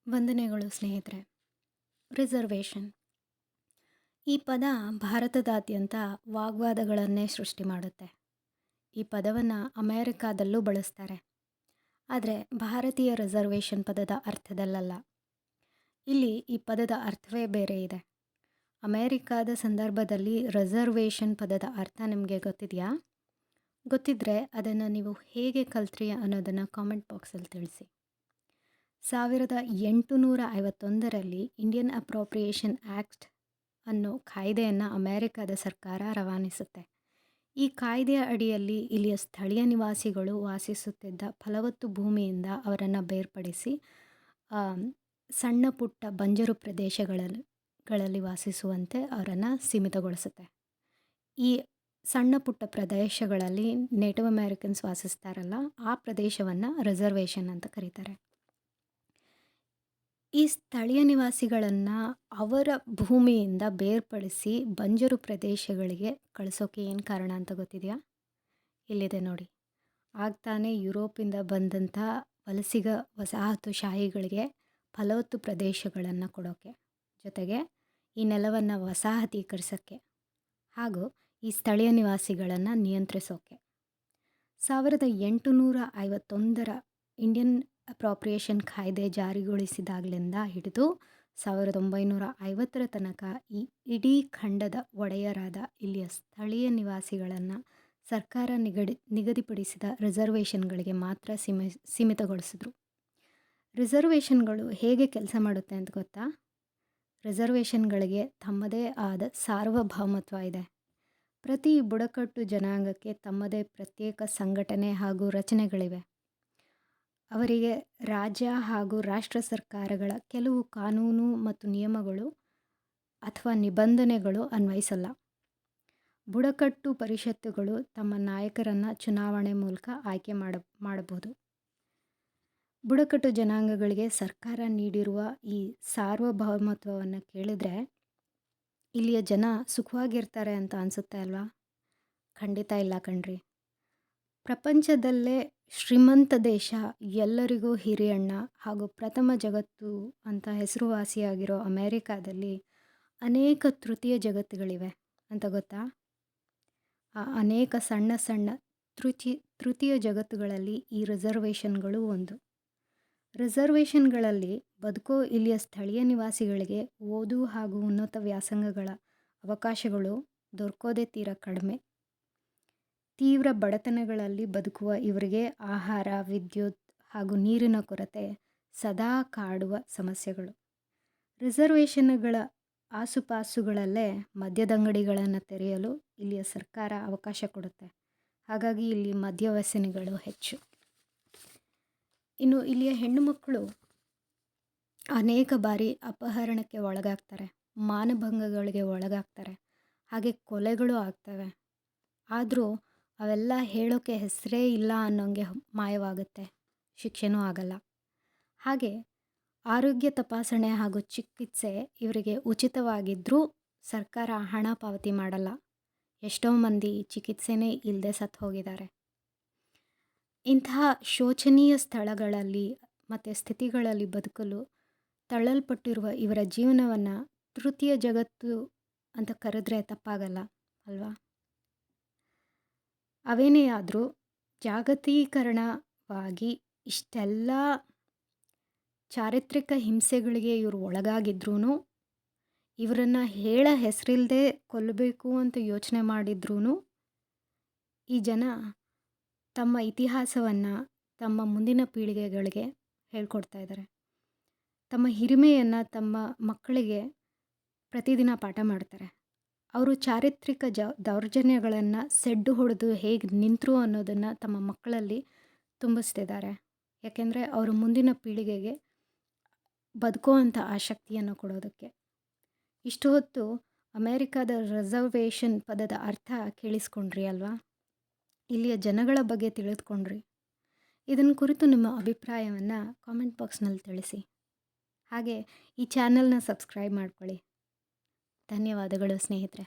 ವಂದನೆಗಳು ಸ್ನೇಹಿತರೆ. ರಿಸರ್ವೇಷನ್ ಈ ಪದ ಭಾರತದಾದ್ಯಂತ ವಾಗ್ವಾದಗಳನ್ನೇ ಸೃಷ್ಟಿ ಮಾಡುತ್ತೆ. ಈ ಪದವನ್ನು ಅಮೆರಿಕಾದಲ್ಲೂ ಬಳಸ್ತಾರೆ. ಆದರೆ ಭಾರತೀಯ ರಿಸರ್ವೇಷನ್ ಪದದ ಅರ್ಥದಲ್ಲಲ್ಲ. ಇಲ್ಲಿ ಈ ಪದದ ಅರ್ಥವೇ ಬೇರೆ ಇದೆ. ಅಮೆರಿಕಾದ ಸಂದರ್ಭದಲ್ಲಿ ರಿಸರ್ವೇಷನ್ ಪದದ ಅರ್ಥ ನಿಮಗೆ ಗೊತ್ತಿದೆಯಾ? ಗೊತ್ತಿದ್ದರೆ ಅದನ್ನು ನೀವು ಹೇಗೆ ಕಲ್ತ್ರಿ ಅನ್ನೋದನ್ನು ಕಾಮೆಂಟ್ ಬಾಕ್ಸಲ್ಲಿ ತಿಳಿಸಿ. 1851ರಲ್ಲಿ ಇಂಡಿಯನ್ ಅಪ್ರೋಪ್ರಿಯೇಷನ್ ಆ್ಯಕ್ಟ್ ಅನ್ನೋ ಕಾಯ್ದೆಯನ್ನು ಅಮೆರಿಕದ ಸರ್ಕಾರ ರವಾನಿಸುತ್ತೆ. ಈ ಕಾಯ್ದೆಯ ಅಡಿಯಲ್ಲಿ ಇಲ್ಲಿಯ ಸ್ಥಳೀಯ ನಿವಾಸಿಗಳು ವಾಸಿಸುತ್ತಿದ್ದ ಫಲವತ್ತು ಭೂಮಿಯಿಂದ ಅವರನ್ನು ಬೇರ್ಪಡಿಸಿ ಸಣ್ಣ ಪುಟ್ಟ ಬಂಜರು ಪ್ರದೇಶಗಳಲ್ಲಿ ವಾಸಿಸುವಂತೆ ಅವರನ್ನು ಸೀಮಿತಗೊಳಿಸುತ್ತೆ. ಈ ಸಣ್ಣ ಪುಟ್ಟ ಪ್ರದೇಶಗಳಲ್ಲಿ ನೇಟಿವ್ ಅಮೇರಿಕನ್ಸ್ ವಾಸಿಸ್ತಾರಲ್ಲ, ಆ ಪ್ರದೇಶವನ್ನು ರಿಸರ್ವೇಷನ್ ಅಂತ ಕರೀತಾರೆ. ಈ ಸ್ಥಳೀಯ ನಿವಾಸಿಗಳನ್ನು ಅವರ ಭೂಮಿಯಿಂದ ಬೇರ್ಪಡಿಸಿ ಬಂಜರು ಪ್ರದೇಶಗಳಿಗೆ ಕಳಿಸೋಕೆ ಏನು ಕಾರಣ ಅಂತ ಗೊತ್ತಿದೆಯಾ? ಇಲ್ಲಿದೆ ನೋಡಿ. ಆಗ್ತಾನೆ ಯುರೋಪಿಂದ ಬಂದಂಥ ವಲಸಿಗ ವಸಾಹತುಶಾಹಿಗಳಿಗೆ ಫಲವತ್ತು ಪ್ರದೇಶಗಳನ್ನು ಕೊಡೋಕ್ಕೆ, ಜೊತೆಗೆ ಈ ನೆಲವನ್ನು ವಸಾಹತೀಕರಿಸೋಕ್ಕೆ ಹಾಗೂ ಈ ಸ್ಥಳೀಯ ನಿವಾಸಿಗಳನ್ನು ನಿಯಂತ್ರಿಸೋಕ್ಕೆ 1851ರ ಇಂಡಿಯನ್ ಅಪ್ರೋಪ್ರಿಯೇಷನ್ ಕಾಯ್ದೆ ಜಾರಿಗೊಳಿಸಿದಾಗಲಿಂದ ಹಿಡಿದು 1950ರ ತನಕ ಈ ಇಡೀ ಖಂಡದ ಒಡೆಯರಾದ ಇಲ್ಲಿಯ ಸ್ಥಳೀಯ ನಿವಾಸಿಗಳನ್ನು ಸರ್ಕಾರ ನಿಗದಿಪಡಿಸಿದ ರಿಸರ್ವೇಷನ್ಗಳಿಗೆ ಮಾತ್ರ ಸೀಮಿತಗೊಳಿಸಿದ್ರು. ರಿಸರ್ವೇಷನ್ಗಳು ಹೇಗೆ ಕೆಲಸ ಮಾಡುತ್ತೆ ಅಂತ ಗೊತ್ತಾ? ರಿಸರ್ವೇಷನ್ಗಳಿಗೆ ತಮ್ಮದೇ ಆದ ಸಾರ್ವಭೌಮತ್ವ ಇದೆ. ಪ್ರತಿ ಬುಡಕಟ್ಟು ಜನಾಂಗಕ್ಕೆ ತಮ್ಮದೇ ಪ್ರತ್ಯೇಕ ಸಂಘಟನೆ ಹಾಗೂ ರಚನೆಗಳಿವೆ. ಅವರಿಗೆ ರಾಜ್ಯ ಹಾಗೂ ರಾಷ್ಟ್ರ ಸರ್ಕಾರಗಳ ಕೆಲವು ಕಾನೂನು ಮತ್ತು ನಿಯಮಗಳು ಅಥವಾ ನಿಬಂಧನೆಗಳು ಅನ್ವಯಿಸಲ್ಲ. ಬುಡಕಟ್ಟು ಪರಿಷತ್ತುಗಳು ತಮ್ಮ ನಾಯಕರನ್ನು ಚುನಾವಣೆ ಮೂಲಕ ಆಯ್ಕೆ ಮಾಡಬಹುದು. ಬುಡಕಟ್ಟು ಜನಾಂಗಗಳಿಗೆ ಸರ್ಕಾರ ನೀಡಿರುವ ಈ ಸಾರ್ವಭೌಮತ್ವವನ್ನು ಕೇಳಿದರೆ ಇಲ್ಲಿಯ ಜನ ಸುಖವಾಗಿರ್ತಾರೆ ಅಂತ ಅನಿಸುತ್ತೆ ಅಲ್ವಾ? ಖಂಡಿತ ಇಲ್ಲ ಕಣ್ರಿ. ಪ್ರಪಂಚದಲ್ಲೇ ಶ್ರೀಮಂತ ದೇಶ, ಎಲ್ಲರಿಗೂ ಹಿರಿಯಣ್ಣ ಹಾಗೂ ಪ್ರಥಮ ಜಗತ್ತು ಅಂತ ಹೆಸರುವಾಸಿಯಾಗಿರೋ ಅಮೆರಿಕಾದಲ್ಲಿ ಅನೇಕ ತೃತೀಯ ಜಗತ್ತುಗಳಿವೆ ಅಂತ ಗೊತ್ತಾ? ಆ ಅನೇಕ ಸಣ್ಣ ಸಣ್ಣ ತೃತೀಯ ಜಗತ್ತುಗಳಲ್ಲಿ ಈ ರಿಸರ್ವೇಷನ್ಗಳು ಒಂದು. ರಿಸರ್ವೇಷನ್ಗಳಲ್ಲಿ ಬದುಕೋ ಇಲ್ಲಿಯ ಸ್ಥಳೀಯ ನಿವಾಸಿಗಳಿಗೆ ಓದು ಹಾಗೂ ಉನ್ನತ ವ್ಯಾಸಂಗಗಳ ಅವಕಾಶಗಳು ದೊರಕೋದೇ ತೀರಾ ಕಡಿಮೆ. ತೀವ್ರ ಬಡತನಗಳಲ್ಲಿ ಬದುಕುವ ಇವರಿಗೆ ಆಹಾರ, ವಿದ್ಯುತ್ ಹಾಗೂ ನೀರಿನ ಕೊರತೆ ಸದಾ ಕಾಡುವ ಸಮಸ್ಯೆಗಳು. ರಿಸರ್ವೇಷನ್ಗಳ ಆಸುಪಾಸುಗಳಲ್ಲೇ ಮದ್ಯದಂಗಡಿಗಳನ್ನು ತೆರೆಯಲು ಇಲ್ಲಿಯ ಸರ್ಕಾರ ಅವಕಾಶ ಕೊಡುತ್ತೆ. ಹಾಗಾಗಿ ಇಲ್ಲಿ ಮದ್ಯವ್ಯಸನಿಗಳು ಹೆಚ್ಚು. ಇನ್ನು ಇಲ್ಲಿಯ ಹೆಣ್ಣು ಮಕ್ಕಳು ಅನೇಕ ಬಾರಿ ಅಪಹರಣಕ್ಕೆ ಒಳಗಾಗ್ತಾರೆ, ಮಾನಭಂಗಗಳಿಗೆ ಒಳಗಾಗ್ತಾರೆ, ಹಾಗೆ ಕೊಲೆಗಳು ಆಗ್ತವೆ. ಆದರೂ ಅವೆಲ್ಲ ಹೇಳೋಕ್ಕೆ ಹೆಸರೇ ಇಲ್ಲ ಅನ್ನೋಂಗೆ ಮಾಯವಾಗುತ್ತೆ, ಶಿಕ್ಷೆನೂ ಆಗಲ್ಲ. ಹಾಗೆ ಆರೋಗ್ಯ ತಪಾಸಣೆ ಹಾಗೂ ಚಿಕಿತ್ಸೆ ಇವರಿಗೆ ಉಚಿತವಾಗಿದ್ದರೂ ಸರ್ಕಾರ ಹಣ ಪಾವತಿ ಮಾಡಲ್ಲ. ಎಷ್ಟೋ ಮಂದಿ ಚಿಕಿತ್ಸೆನೇ ಇಲ್ಲದೆ ಸತ್ತು ಹೋಗಿದ್ದಾರೆ. ಇಂತಹ ಶೋಚನೀಯ ಸ್ಥಳಗಳಲ್ಲಿ ಮತ್ತು ಸ್ಥಿತಿಗಳಲ್ಲಿ ಬದುಕಲು ತಳ್ಳಲ್ಪಟ್ಟಿರುವ ಇವರ ಜೀವನವನ್ನು ತೃತೀಯ ಜಗತ್ತು ಅಂತ ಕರೆದ್ರೆ ತಪ್ಪಾಗಲ್ಲ ಅಲ್ವಾ? ಅವೇನೇ ಆದರೂ ಜಾಗತೀಕರಣವಾಗಿ ಇಷ್ಟೆಲ್ಲ ಚಾರಿತ್ರಿಕ ಹಿಂಸೆಗಳಿಗೆ ಇವರು ಒಳಗಾಗಿದ್ರೂ, ಇವರನ್ನು ಹೇಳ ಹೆಸರಿಲ್ಲದೆ ಕೊಲ್ಲಬೇಕು ಅಂತ ಯೋಚನೆ ಮಾಡಿದ್ರೂ ಈ ಜನ ತಮ್ಮ ಇತಿಹಾಸವನ್ನು ತಮ್ಮ ಮುಂದಿನ ಪೀಳಿಗೆಗಳಿಗೆ ಹೇಳ್ಕೊಡ್ತಾ ಇದ್ದಾರೆ. ತಮ್ಮ ಹಿರಿಮೆಯನ್ನು ತಮ್ಮ ಮಕ್ಕಳಿಗೆ ಪ್ರತಿದಿನ ಪಾಠ ಮಾಡ್ತಾರೆ. ಅವರು ಚಾರಿತ್ರಿಕ ದೌರ್ಜನ್ಯಗಳನ್ನು ಸೆಡ್ಡು ಹೊಡೆದು ಹೇಗೆ ನಿಂತರು ಅನ್ನೋದನ್ನು ತಮ್ಮ ಮಕ್ಕಳಲ್ಲಿ ತುಂಬಿಸ್ತಿದ್ದಾರೆ. ಯಾಕೆಂದರೆ ಅವರು ಮುಂದಿನ ಪೀಳಿಗೆಗೆ ಬದುಕುವಂಥ ಆಸಕ್ತಿಯನ್ನು ಕೊಡೋದಕ್ಕೆ. ಇಷ್ಟು ಹೊತ್ತು ಅಮೆರಿಕದ ರಿಸರ್ವೇಷನ್ ಪದದ ಅರ್ಥ ಕೇಳಿಸ್ಕೊಂಡ್ರಿ ಅಲ್ವಾ? ಇಲ್ಲಿಯ ಜನಗಳ ಬಗ್ಗೆ ತಿಳಿದುಕೊಂಡ್ರಿ. ಇದನ್ನು ಕುರಿತು ನಿಮ್ಮ ಅಭಿಪ್ರಾಯವನ್ನು ಕಾಮೆಂಟ್ ಬಾಕ್ಸ್ನಲ್ಲಿ ತಿಳಿಸಿ. ಹಾಗೆ ಈ ಚಾನಲ್ನ ಸಬ್ಸ್ಕ್ರೈಬ್ ಮಾಡ್ಕೊಳ್ಳಿ. ಧನ್ಯವಾದಗಳು ಸ್ನೇಹಿತರೆ.